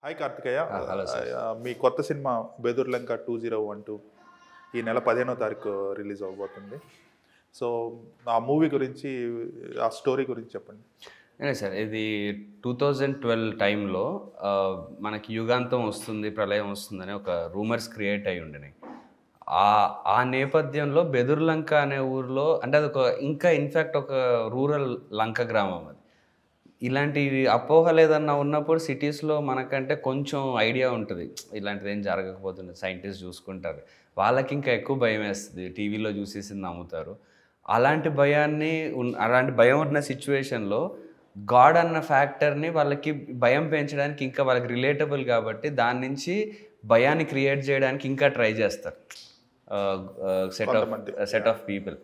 Hi Karthikeya. Hello sir. మీ కొత్త సినిమా బెదుర్లంక 2012 ఈ నెల 15వ తారీఖు రిలీజ్ అవ్వబోతుంది. సో ఆ మూవీ గురించి, ఆ స్టోరీ గురించి చెప్పండి. సార్ ఇది 2012 టైంలో మనకి యుగాంతం వస్తుంది, ప్రళయం వస్తుందని ఒక రూమర్స్ క్రియేట్ అయి ఉండినాయి. ఆ నేపథ్యంలో బెదుర్లంక అనే ఊరిలో, అంటే అది ఇంకా ఇన్ఫ్యాక్ట్ ఒక రూరల్ లంక గ్రామం అది. ఇలాంటి అపోహలు ఏదన్నా ఉన్నప్పుడు సిటీస్లో మనకంటే కొంచెం ఐడియా ఉంటుంది, ఇలాంటిది ఏం జరగకపోతుంది, సైంటిస్ట్ చూసుకుంటారు, వాళ్ళకి ఇంకా ఎక్కువ భయం వేస్తుంది, టీవీలో చూసేసి నమ్ముతారు. అలాంటి భయం ఉన్న సిచ్యువేషన్లో గాడ్ అన్న ఫ్యాక్టర్ని వాళ్ళకి భయం పెంచడానికి, ఇంకా వాళ్ళకి రిలేటబుల్ కాబట్టి దాని నుంచి భయాన్ని క్రియేట్ చేయడానికి ఇంకా ట్రై చేస్తారు సెట్ ఆఫ్ పీపుల్.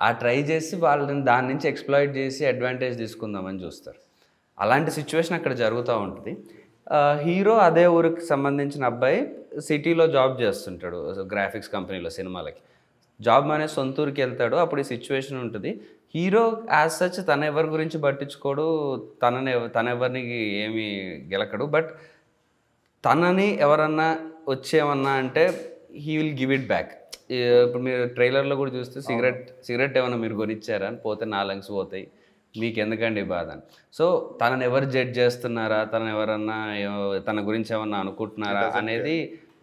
ఆ ట్రై చేసి వాళ్ళని దాని నుంచి ఎక్స్ప్లాయిట్ చేసి అడ్వాంటేజ్ తీసుకుందామని చూస్తారు. అలాంటి సిచ్యువేషన్ అక్కడ జరుగుతూ ఉంటుంది. హీరో అదే ఊరికి సంబంధించిన అబ్బాయి సిటీలో జాబ్ చేస్తుంటాడు, గ్రాఫిక్స్ కంపెనీలో, సినిమాలకి జాబ్ మానేసి సొంత ఊరికి వెళ్తాడు. అప్పుడు ఈ సిచ్యువేషన్ ఉంటుంది. హీరో యాజ్ సచ్ తన ఎవరి గురించి పట్టించుకోడు, తనెవరిని ఏమి గెలకడు. బట్ తనని ఎవరన్నా వచ్చేమన్నా అంటే he will give it back. ఇప్పుడు మీరు ట్రైలర్లో కూడా చూస్తే సిగరెట్ ఏమన్నా మీరు కొనిచ్చారా అని, పోతే 4 లంగ్స్ పోతాయి, మీకు ఎందుకండి బాధ అని. సో తనని ఎవరు జడ్జ్ చేస్తున్నారా, తన గురించి ఏమన్నా అనుకుంటున్నారా అనేది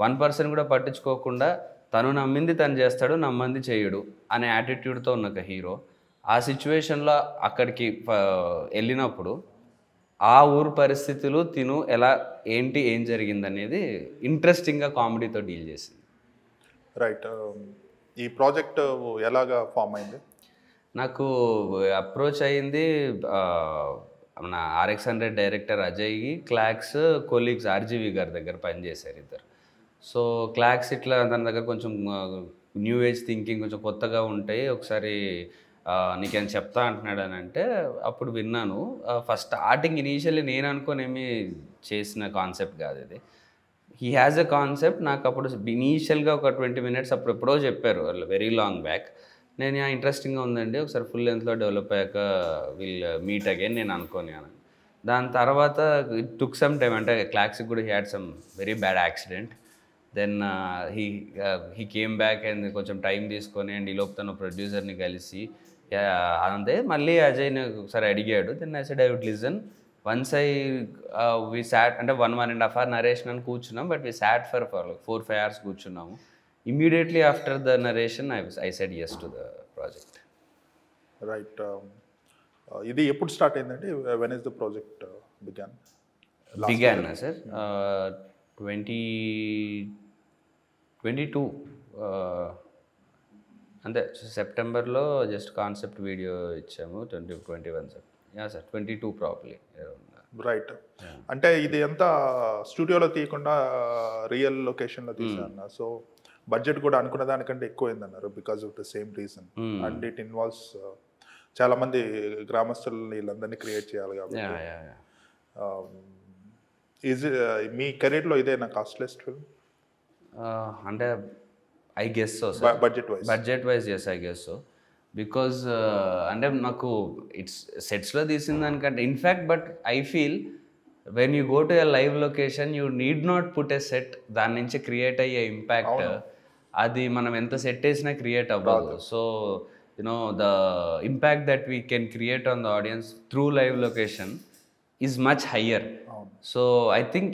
1% కూడా పట్టించుకోకుండా తను నమ్మింది తను చేస్తాడు, నమ్మంది చేయడు అనే యాటిట్యూడ్తో ఉన్న ఒక హీరో ఆ సిచ్యువేషన్లో అక్కడికి వెళ్ళినప్పుడు ఆ ఊరు పరిస్థితులు, ఏం జరిగిందనేది ఇంట్రెస్టింగ్గా కామెడీతో డీల్ చేసింది. రైట్. ఈ ప్రాజెక్ట్ ఎలాగా ఫామ్ అయింది? నాకు అప్రోచ్ అయ్యింది మన RX100 డైరెక్టర్ అజయ్, క్లాక్స్ కొలీగ్స్ RGV గారి దగ్గర పనిచేశారు ఇద్దరు. సో క్లాక్స్ ఇట్లా తన దగ్గర కొంచెం న్యూ ఏజ్ థింకింగ్, కొంచెం కొత్తగా ఉంటాయి, ఒకసారి నీకేం చెప్తా అంటున్నాడు అని అంటే అప్పుడు విన్నాను. ఫస్ట్ స్టార్టింగ్ ఇనీషియల్లీ నేను అనుకోని ఏమీ చేసిన కాన్సెప్ట్ కాదు ఇది. He has a concept. నాకు అప్పుడు ఇనీషియల్గా ఒక 20 minutes అప్పుడు ఎప్పుడో చెప్పారు, వెరీ లాంగ్ బ్యాక్. నేను ఇంట్రెస్టింగ్గా ఉందండి, ఒకసారి ఫుల్ లెంత్లో డెవలప్ అయ్యాక విల్ మీట్ అగైన్ నేను అనుకోని. దాని తర్వాత ఇట్ టుక్ సమ్ టైమ్, అంటే క్లాక్స్కి కూడా he had some very bad accident. Then he came back and కొంచెం టైం తీసుకొని, అండ్ ఈలోపు తన ప్రొడ్యూసర్ని కలిసి అంతే మళ్ళీ అజయ్ని ఒకసారి అడిగాడు. Then I said I would listen. Once we sat, అంటే 1.5 hour నరేషన్ అని కూర్చున్నాం, but we sat for 4-5 hours కూర్చున్నాము. Immediately after the narration I said yes to the project. Right. ఇది ఎప్పుడు స్టార్ట్ అయిందండి? When is the project began sir? 2022 అంతే, సెప్టెంబర్లో just concept video ఇచ్చాము. 2021 సార్. Sir 22 probably. రైట్. అంటే ఇది ఎంత స్టూడియోలో తీయకుండా రియల్ లొకేషన్లో తీసాను. సో బడ్జెట్ కూడా అనుకున్న దానికంటే ఎక్కువైందన్నారు, because of the same reason. And it involves చాలా మంది గ్రామస్తులు వీళ్ళందరినీ క్రియేట్ చేయాలి కాబట్టి. మీ కెరీర్లో ఇదేనా కాస్ట్లెస్ట్ ఫిల్మ్? అంటే I guess so sir. Budget wise yes, I guess so. Because అంటే నాకు ఇట్స్ సెట్స్లో తీసిన దానికంటే in fact, but I feel when you go to a live location you need not put a set. దాని నుంచి create అయ్యే impact అది మనం ఎంత సెట్ వేసినా క్రియేట్ అవ్వదు. So you know the impact that we can create on the audience through live location is much higher. So I think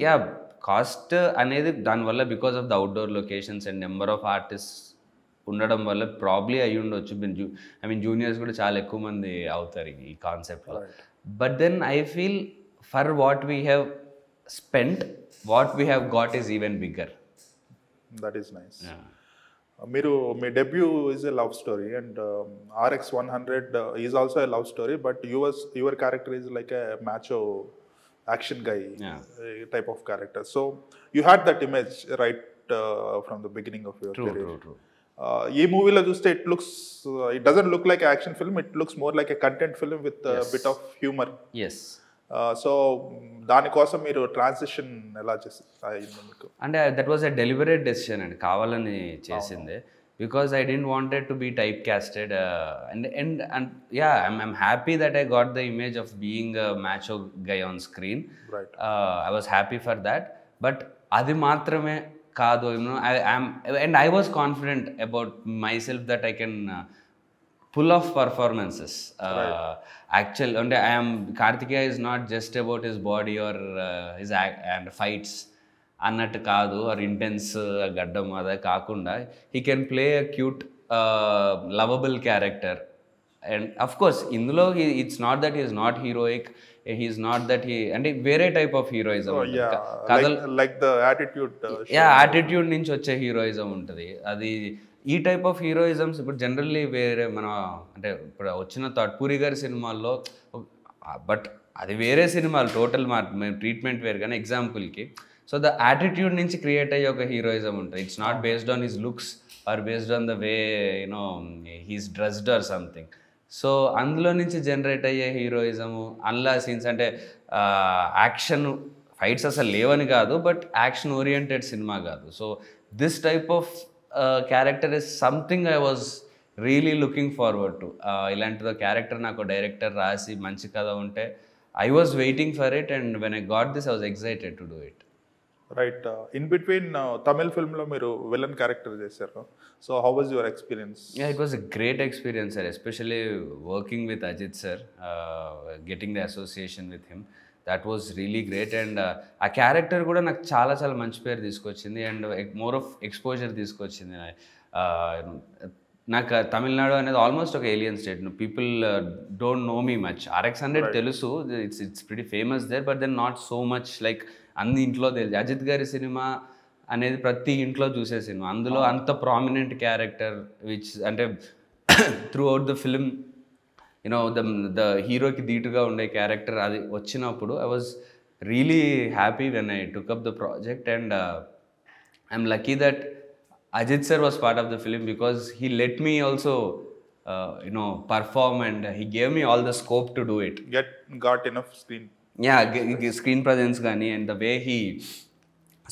cost అనేది దానివల్ల, because of the outdoor locations and number of artist ఉండడం వల్ల probably అయ్యి ఉండొచ్చు. I mean juniors కూడా చాలా ఎక్కువ మంది అవుతారు ఈ కాన్సెప్ట్లో. But then I feel for what we have spent, what we have got is even bigger. That is nice. మీరు మీ debut is a love story and RX100 is also a love story, but your character is like a macho action guy type of character. So you had that image right from the beginning of your career. True. Ee movie lo chuste it doesn't look like an action film, it looks more like a content film with a bit of humor. Yes. So దాని కోసం మీరు transition ఎలా చేశారు? అంటే that was a deliberate decision అండి, కావాలని చేసిందే. because I didn't want it to be typecasted. And yeah, I'm happy that I got the image of being a macho guy on screen. Right. I was happy for that. But adi matrame kaadu, and I was confident about myself that I can pull off performances. Actual, and Karthikeya is not just about his body or his and fights అన్నట్టు కాదు, are intense గడ్డం అదే కాకుండా he can play a cute lovable character. And of course ఇందులో it's not that he's not heroic, he's not that అంటే వేరే type of heroism కథలు, like the attitude, attitude నుంచి వచ్చే హీరోయిజం ఉంటుంది. అది ఈ టైప్ ఆఫ్ హీరోయిజమ్స్ ఇప్పుడు జనరల్లీ వేరే మన అంటే ఇప్పుడు వచ్చిన పూరి గారి సినిమాల్లో, బట్ అది వేరే సినిమాలు టోటల్ ట్రీట్మెంట్ వేరు. కానీ ఎగ్జాంపుల్కి సో ద యాటిట్యూడ్ నుంచి క్రియేట్ అయ్యే ఒక హీరోయిజం ఉంటుంది. It's not based on his looks or based on the way you know he's dressed or something. So అందులో నుంచి జనరేట్ అయ్యే హీరోయిజము, అన్లా సీన్స్ అంటే యాక్షన్ ఫైట్స్ అసలు లేవని కాదు, బట్ యాక్షన్ ఓరియంటెడ్ సినిమా కాదు. So this type of character is something I was really looking forward to. ఇలాంటిదో క్యారెక్టర్ నాకు డైరెక్టర్ రాసి మంచి కథ ఉంటే I was waiting for it, and when I got this I was excited to do it. Right. In between Tamil ఫిల్మ్లో మీరు villain character చేశారు. So how was your experience? It was a great experience sir, especially working with Ajith sir, getting the association with him, that was really great. And ఆ character కూడా నాకు చాలా చాలా మంచి పేరు తీసుకొచ్చింది, అండ్ మోర్ ఆఫ్ ఎక్స్పోజర్ తీసుకొచ్చింది. నాకు తమిళనాడు అనేది ఆల్మోస్ట్ ఒక alien state. People don't know me much. RX100 తెలుసు, it's pretty famous there, but then not so much like అన్ని ఇంట్లో తెలుసు. అజిత్ గారి సినిమా అనేది ప్రతి ఇంట్లో చూసే సినిమా, అందులో అంత ప్రామినెంట్ క్యారెక్టర్ విచ్ అంటే through out the film you know the హీరోకి ధీటుగా ఉండే క్యారెక్టర్ అది వచ్చినప్పుడు I was really happy when I took up the project. And I'm lucky that Ajit sir was part of the film because he let me also, perform, and he gave me all the scope to do it. Got enough screen. Yeah, screen presence gani, and the way he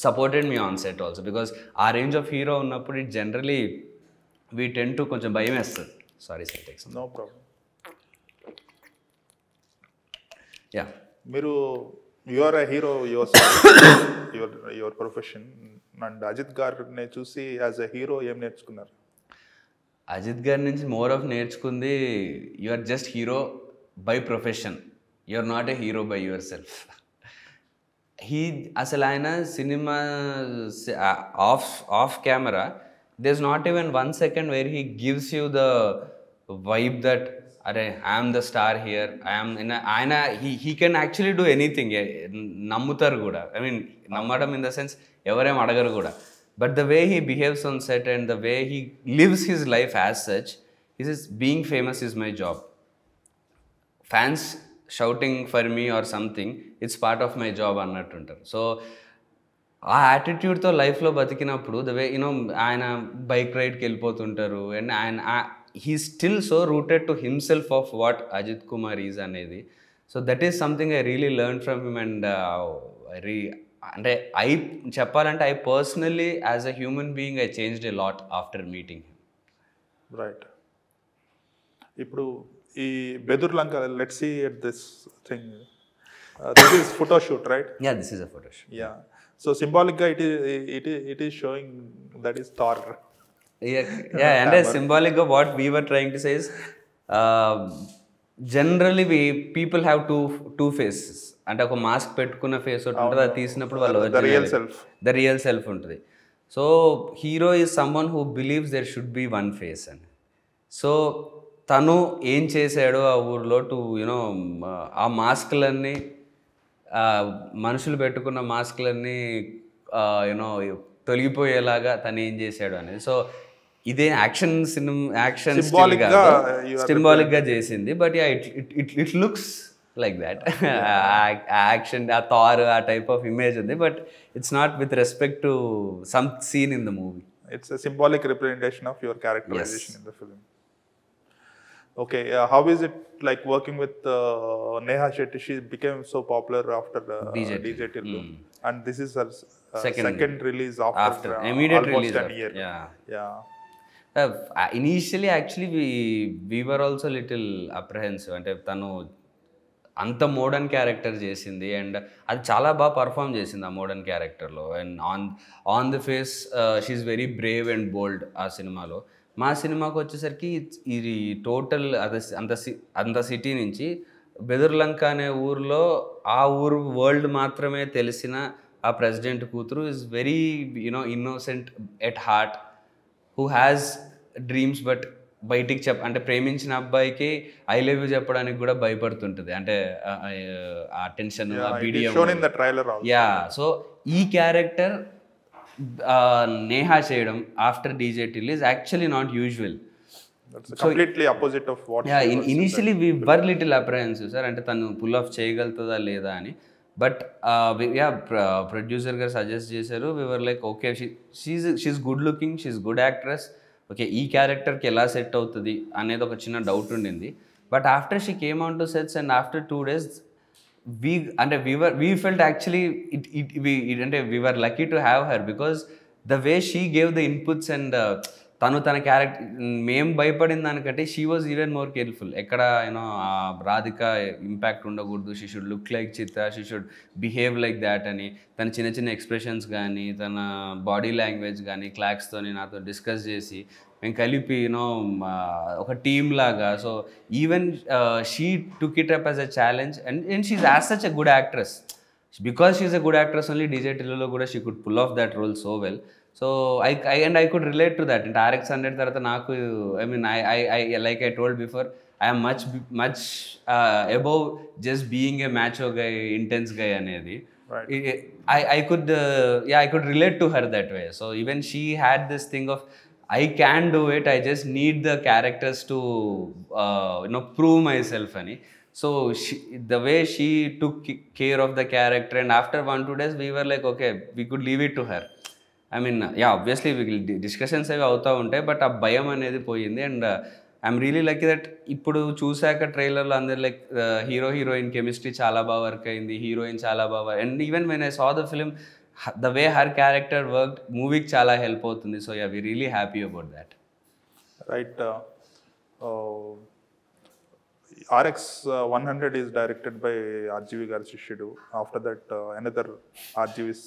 supported me on set also, because our range of hero unnappudu it generally we tend to koncham bayam vestadi. Sorry sir, take some. No problem. Yeah. Miru, you are a hero yourself. your profession. And Ajith గారిని చూసి as a hero ఏం నేర్చుకున్నారు? అజిత్ గారి నుంచి more of నేర్చుకుంది, you are just hero by profession, you are not a hero by your self. అసలు ఆయన cinema off camera there is not even 1 second where he gives you the vibe that అరే I'm the star here, ఆయన he can actually do anything. నమ్ముతారు కూడా, I mean నమ్మడం in the sense ఎవరేం అడగరు కూడా, but the way he behaves on set and the way he lives his life as such, his is being famous is my job. Fans shouting for me or something, it's part of my job అన్నట్టుంటారు. So ఆ యాటిట్యూడ్తో లైఫ్లో బతికినప్పుడు the way ఆయన bike రైడ్కి వెళ్ళిపోతుంటారు, and ఆయన he still so rooted to himself of what Ajith Kumar is అనేది. So that is something I really learn from him. And అంటే చెప్పాలంటే I personally as a human being I changed a lot after meeting him. Right. ఇప్పుడు ఈ Bedurulanka, let's see at this thing. This is photo shoot, right? Yeah, this is a photo shoot. Yeah. So సింబాలిక్గా it is showing that is Thar. Yeah, and symbolic of what we were trying to say is, generally people have two faces. అంటే ఒక mask పెట్టుకున్న face ఒకటి ఉంటుంది, అది తీసినప్పుడు వాళ్ళు the real self ఉంటుంది. So hero is someone who believes there should be one face అని. సో తను ఏం చేశాడో ఆ ఊర్లో టు ఆ మాస్క్లన్నీ, మనుషులు పెట్టుకున్న మాస్క్లన్నీ తొలగిపోయేలాగా తను ఏం చేశాడు అనేది. సో ఇదే యాక్షన్ సింబాలిక్గా చేసింది, but ya it looks like that. Action, ఆ థార్, ఆ టైప్ ఆఫ్ ఇమేజ్ ఉంది, but it's not with respect to some scene in the movie. It's a symbolic representation of your characterization in the film. Okay, how is it like working with Neha Shetty? She became so popular after DJ Tillu, and this is her second release after immediate almost release a year. Yeah. Initially actually we were also little apprehensive. అంటే తను అంత modern character చేసింది and అది చాలా బాగా perform చేసింది ఆ modern క్యారెక్టర్లో. And on the face she's very brave and bold ఆ సినిమాలో. మా సినిమాకి వచ్చేసరికి ఇది టోటల్ అంత సిటీ నుంచి బెదుర్లంక అనే ఊర్లో ఆ ఊరు వరల్డ్ మాత్రమే తెలిసిన ఆ ప్రెసిడెంట్ కూతురు is very innocent at heart, who has dreams but బయటికి అంటే ప్రేమించిన అబ్బాయికి ఐ లవ్ యూ చెప్పడానికి కూడా భయపడుతుంటుంది. అంటే ఆ టెన్షన్, ఆ బీడియం. యా, సో ఈ క్యారెక్టర్ నేహా చేయడం after DJ till is actually not usual. Initially we were little apprehensive sir, అంటే తను పుల్ ఆఫ్ చేయగలుగుతుందా లేదా అని. బట్ ప్రొడ్యూసర్ గారు సజెస్ట్ చేశారు. We were like okay, she's good looking, she's good actress, okay ఈ క్యారెక్టర్కి ఎలా సెట్ అవుతుంది అనేది ఒక చిన్న డౌట్ ఉండింది. But after she came on to sets and after 2 days we felt actually అంటే we were lucky to have her because the way she gave the inputs and తన క్యారెక్టర్ మేము భయపడిన దానికంటే she was even more careful. ఎక్కడ Radhika impact ఉండకూడదు, she should look like Chitra, she should behave like that అని తన చిన్న చిన్న ఎక్స్ప్రెషన్స్ కానీ తన బాడీ లాంగ్వేజ్ కానీ క్లాక్స్తోని నాతో డిస్కస్ చేసి మేము కలిపి ఒక టీమ్ లాగా. So even she took it up as a challenge and she's as such a good actress. Because she's a good actress only DJ టిల్లులో కూడా she could pull off that role so well. So I could relate to that. అంటే RX100 తర్వాత నాకు like I told before, I am much above just being a macho guy, intense guy అనేది. I could relate to her that way. So even she had this thing of I can do it, I just need the characters to prove myself అని. So the way she took care of the character, and after 1-2 days we were like okay, we could leave it to her. Obviously discussions అవి అవుతూ ఉంటాయి, but ఆ భయం అనేది పోయింది. And I'm really lucky that ఇప్పుడు చూశాక ట్రైలర్లో అందరు లైక్ హీరోయిన్ కెమిస్ట్రీ చాలా బాగా వర్క్ అయింది, హీరోయిన్ చాలా బాగా, and even when I saw the film the way her character worked మూవీకి చాలా హెల్ప్ అవుతుంది. So we really happy about that. Right. RX100 is directed by RGV గారి శిష్యుడు. After that another RGV's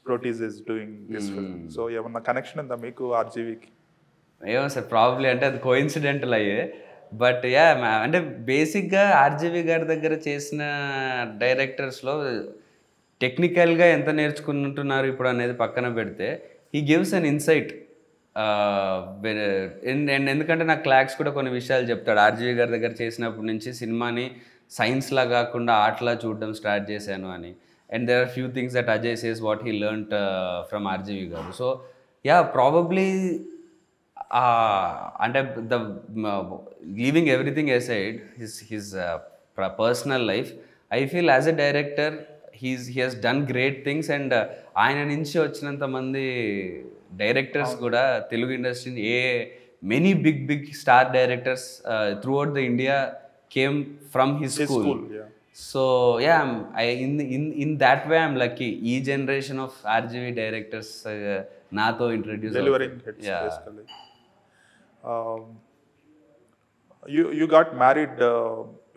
Protease is doing this film. So ఏమన్నా connection ఉందా మీకు ఆర్జీవీకి? ఏమో sir, probably అంటే అది కోఇన్సిడెంటల్ అయ్యే. బట్ అంటే బేసిక్గా ఆర్జీవీ గారి దగ్గర చేసిన డైరెక్టర్స్లో టెక్నికల్గా ఎంత నేర్చుకుంటున్నారు ఇప్పుడు అనేది పక్కన పెడితే హీ గివ్స్ అన్ ఇన్సైట్. ఎందుకంటే నాకు క్లాక్స్ కూడా కొన్ని విషయాలు చెప్తాడు. ఆర్జీవీ గారి దగ్గర చేసినప్పటి నుంచి సినిమాని సైన్స్లా కాకుండా ఆర్ట్లా చూడడం స్టార్ట్ చేశాను అని. And there are few things that Ajay says what he learnt from RGV garu. So probably and leaving everything aside, his personal life, I feel as a director he has done great things. And ఆయన నుంచి వచ్చినంత మంది directors కూడా Telugu industry many big star directors throughout the India came from his school. So in that way I'm lucky. E generation of RGV directors nato introduce delivering hits basically. You got married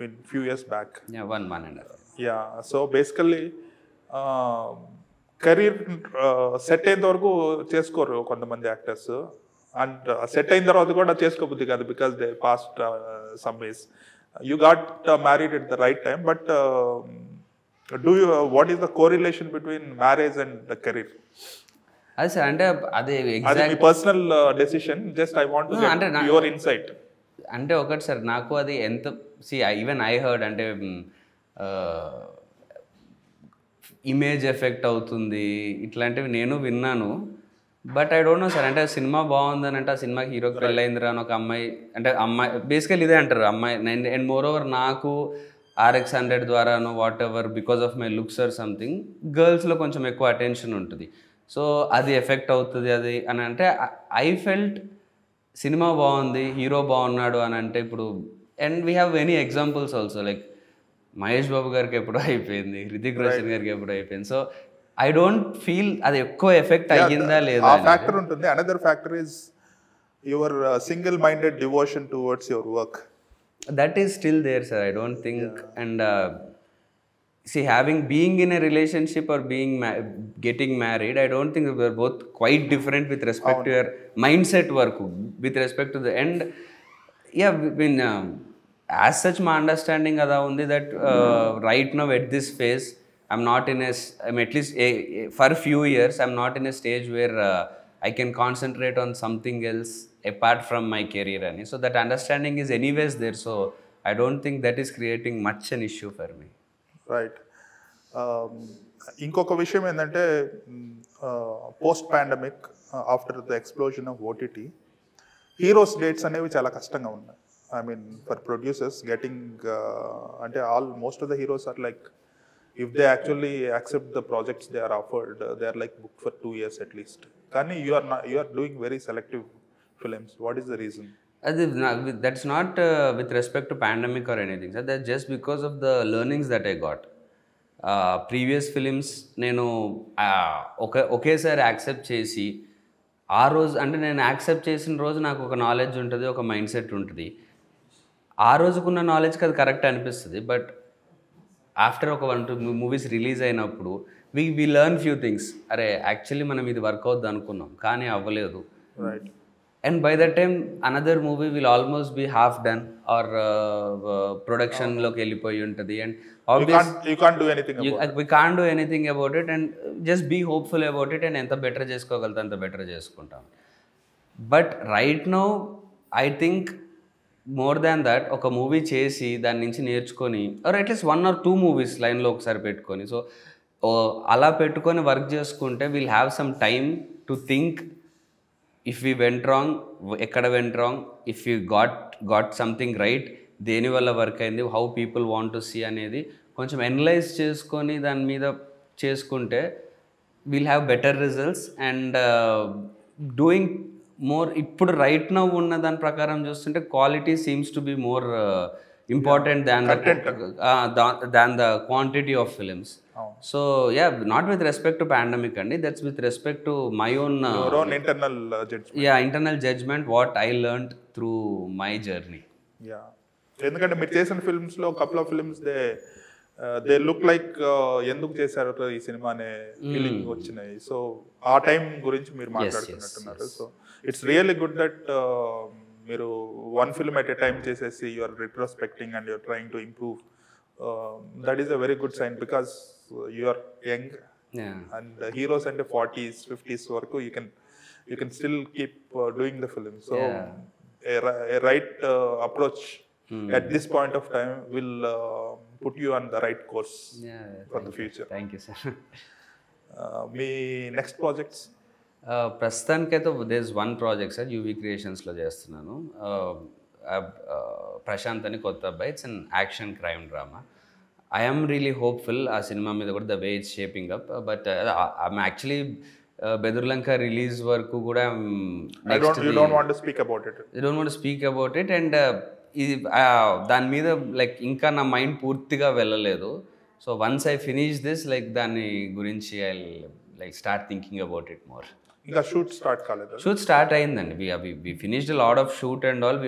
in few years back. One and a half. So basically career set అయిన వరకు చేసుకోరు కొంతమంది actors, and set అయిన తర్వాత కూడా చేసుకోబుద్ది కాదు because they past some ways. You got married at the right time, but what is the correlation between marriage and the career? అది sir అంటే అది మీ personal decision, just I want to get your insight. అంటే ఒకటి sir, నాకు అది ఎంత even I heard అంటే ఇమేజ్ ఎఫెక్ట్ అవుతుంది ఇట్లాంటివి నేను విన్నాను. But I don't know sir, అంటే సినిమా బాగుందని అంటే ఆ సినిమాకి హీరోకి పెళ్ళయిందిరా అని ఒక అమ్మాయి, అంటే అమ్మాయి బేసికల్ ఇదే అంటారు అమ్మాయి. అండ్ మోర్ ఓవర్ నాకు RX100 ద్వారానో whatever because of my looks or something గర్ల్స్లో కొంచెం ఎక్కువ అటెన్షన్ ఉంటుంది. సో అది ఎఫెక్ట్ అవుతుంది అది అని అంటే ఐ ఫెల్ట్ సినిమా బాగుంది, హీరో బాగున్నాడు అని అంటే ఇప్పుడు. And we have any examples also, like Mahesh Babu గారికి ఎప్పుడో అయిపోయింది, హృతిక్ రోషన్ గారికి ఎప్పుడో అయిపోయింది. సో I don't feel అది ఎక్కువ ఎఫెక్ట్ అయ్యిందా లేదా ఫ్యాక్టర్ ఉంటుంది. Another factor is your single-minded devotion towards your work. That is still there, sir. I don't think. Yeah. And see, being in a relationship or getting married, I don't think we're both quite different with respect to your mindset work, with respect to the end. Yeah, as such, my understanding ada undi that right now at this phase, I'm at least for a few years, I'm not in a stage where I can concentrate on something else apart from my career. So that understanding is anyways there. So I don't think that is creating much an issue for me. రైట్. ఇంకొక విషయం ఏంటంటే post pandemic after the explosion of OTT heroes dates అనేవి చాలా కష్టంగా ఉన్నాయి. I mean for producers getting అంటే most of the heroes are like if they actually accept the projects they are offered they are like book for 2 years at least. కానీ you are doing very selective films. What is the reason? That's not with respect to pandemic or anything, sir. That's just because of the learnings that I got. Previous films నేను ఒకేసారి accept చేసి ఆ రోజు అంటే నేను accept చేసిన రోజు నాకు ఒక నాలెడ్జ్ ఉంటుంది, ఒక మైండ్ సెట్ ఉంటుంది. ఆ రోజుకున్న నాలెడ్జ్కి అది కరెక్ట్ అనిపిస్తుంది. బట్ ఆఫ్టర్ ఒక 1-2 మూవీస్ రిలీజ్ అయినప్పుడు వి లెర్న్ ఫ్యూ థింగ్స్. అరే యాక్చువల్లీ మనం ఇది వర్క్ అవుద్ది అనుకున్నాం కానీ అవ్వలేదు. Right. And by that time another movie will almost be half done or production loki వెళ్ళిపోయి ఉంటుంది. And you can't do anything about it. We can't do anything about it and just be hopeful about it and ఎంత better చేసుకోగలుగుతా అంత better చేసుకుంటాం. But right now I think more than that ఒక movie చేసి దాని నుంచి నేర్చుకొని are at least 1 or 2 movies లైన్లో ఒకసారి పెట్టుకొని సో అలా పెట్టుకొని వర్క్ చేసుకుంటే will have some time to think if we went wrong, ekkada went wrong, if we got something right, దేని వల్ల వర్క్ అయింది, how people want to see అనేది కొంచెం అనలైజ్ చేసుకొని దాని మీద చేసుకుంటే will have better results. And doing more ఇప్పుడు రైట్ నౌ ఉన్న దాని ప్రకారం చూస్తుంటే quality seems to be more important than the quantity of films. So yeah, not with respect to pandemic andi, that's with respect to my own your own internal judgment. Yeah, internal judgment, what I learned through my journey. Yeah, ఎందుకంటే మీరు చేసిన films లో couple of films they look like ఎందుకు చేశారు ఈ cinema అనే feeling వచ్చినాయి. So ఆ టైం గురించి మీరు మాట్లాడుతున్నట్టున్నారు. So it's really good that మీరు 1 film at a time చేసేసి you are retrospecting and you are trying to improve. That is a very good sign because you are young and heroes అంటే 40s 50s వరకు you can still keep doing the film. So a right approach at this point of time will put you on the right course for the future. Thank you, sir. మీ next projects? ప్రస్తుతానికైతే there is 1 project sir, UV క్రియేషన్స్లో చేస్తున్నాను. ప్రశాంత్ అని కొత్త అబ్బాయి, it's an action crime drama. I'm really hopeful ఆ సినిమా మీద కూడా the way it's shaping up. But I'm actually Bedurulanka release వరకు కూడా you don't want to speak about it. And ఇది దాని మీద లైక్ ఇంకా నా మైండ్ పూర్తిగా వెళ్ళలేదు. So once I finish this like దాని గురించి I like start thinking about it more. ఇంకా షూట్ స్టార్ట్ కాలేదు? షూట్ స్టార్ట్ అయిందండి. We finished lot of shoot and all.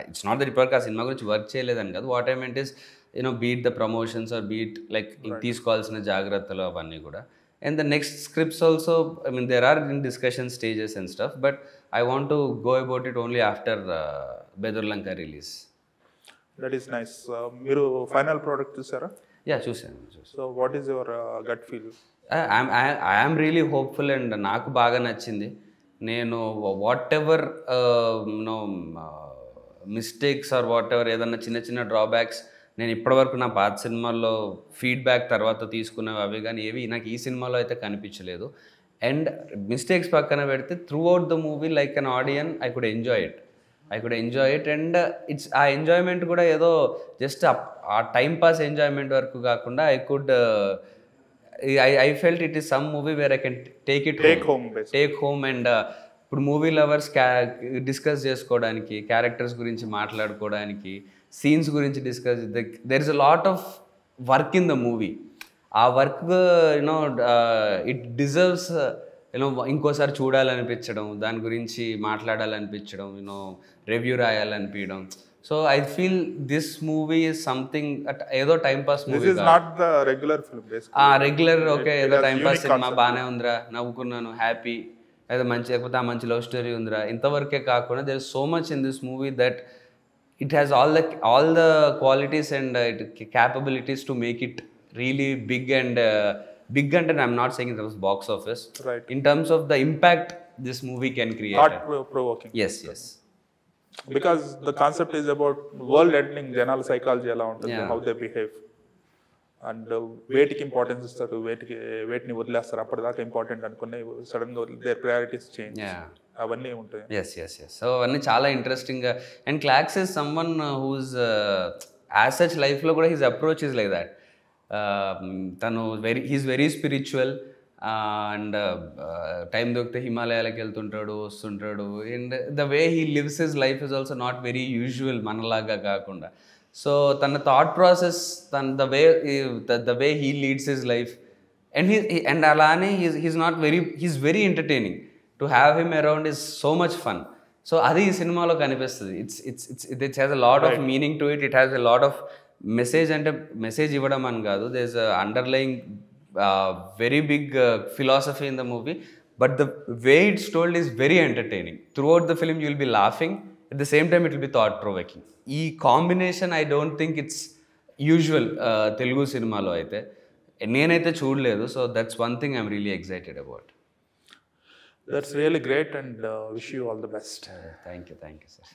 It's not that ఇప్పటికి ఆ సినిమా గురించి వర్క్ చేయలేదని కాదు. What I meant is but the promotions or but like తీసుకోవాల్సిన జాగ్రత్తలు అవన్నీ కూడా. And the next scripts also, I mean, there are in discussion stages and stuff, but I want to go about it only after Bedurulanka release. That is nice. మీరు final product చూసారా? Yeah, చూసాను. So what is your gut feel? I am really hopeful and నాకు బాగా నచ్చింది. నేను whatever mistakes or whatever ఏదన్నా చిన్న చిన్న డ్రాబ్యాక్స్ నేను ఇప్పటివరకు నా పాత సినిమాల్లో ఫీడ్బ్యాక్ తర్వాత తీసుకున్నవి అవి కానీ ఏవి నాకు ఈ సినిమాలో అయితే కనిపించలేదు. అండ్ మిస్టేక్స్ పక్కన పెడితే through out the movie like an audience I could enjoy it. And it's ఆ ఎంజాయ్మెంట్ కూడా ఏదో జస్ట్ ఆ టైం పాస్ ఎంజాయ్మెంట్ వరకు కాకుండా I felt it is some movie where I can take home and ఇప్పుడు movie lovers discuss చేసుకోవడానికి, characters గురించి మాట్లాడుకోవడానికి, సీన్స్ గురించి discuss, there is a lot of work in the movie. ఆ work it deserves you know ఇంకోసారి చూడాలనిపించడం, దాని గురించి మాట్లాడాలనిపించడం, యూనో రివ్యూ రాయాలనిపించడం. So I feel this movie is something ఏదో టైంపాస్ This మూవీ is కాదు. not the regular film, basically. Regular okay It ఏదో has టైంపాస్ unique సినిమా concept. బాగానే ఉందిరా, నవ్వుకున్నాను, హ్యాపీ, ఏదో మంచి, లేకపోతే ఆ మంచి లవ్ స్టోరీ ఉందిరా, ఇంతవరకే కాకుండా there is so much in this movie that it has all the qualities and it capabilities to make it really big and big అంటే I'm not saying in terms box office, Right. In terms of the impact this movie can create. Thought-provoking. Yes yes Because the concept is about world ending, జనాల psychology ఎలా ఉంటుంది, Yeah. how they behave. And వేటికి importance ఇస్తారు, వేటిని వదిలేస్తారు, అప్పటిదాకా important అనుకుని సడన్గా దేర్ ప్రయారిటీస్ చేంజ్, అవన్నీ ఉంటాయి. ఎస్ ఎస్ ఎస్ సో అవన్నీ చాలా ఇంట్రెస్టింగ్గా. అండ్ క్లాక్స్ is someone who's as such లైఫ్లో కూడా his approach is like that. తను he's very spiritual and time దొరికితే హిమాలయాలకు వెళ్తుంటాడు, వస్తుంటాడు. And the way he lives his life is also not very usual మనలాగా కాకుండా. సో తన thought process, the way he leads his life and అలానే he's very entertaining. To have him around is so much fun. So అది ఈ సినిమాలో కనిపిస్తుంది. It's has a lot of meaning to it. It has a lot of message, అంటే message ఇవ్వడం అని కాదు, there is underlying very big philosophy in the movie, but the way it's told is very entertaining. Throughout the film you will be laughing, at the same time it will be thought provoking. Ee combination I don't think it's usual Telugu cinema lo aithe nenaithe chudaledu. So that's one thing I'm really excited about. That's really great, and wish you all the best. Thank you sir.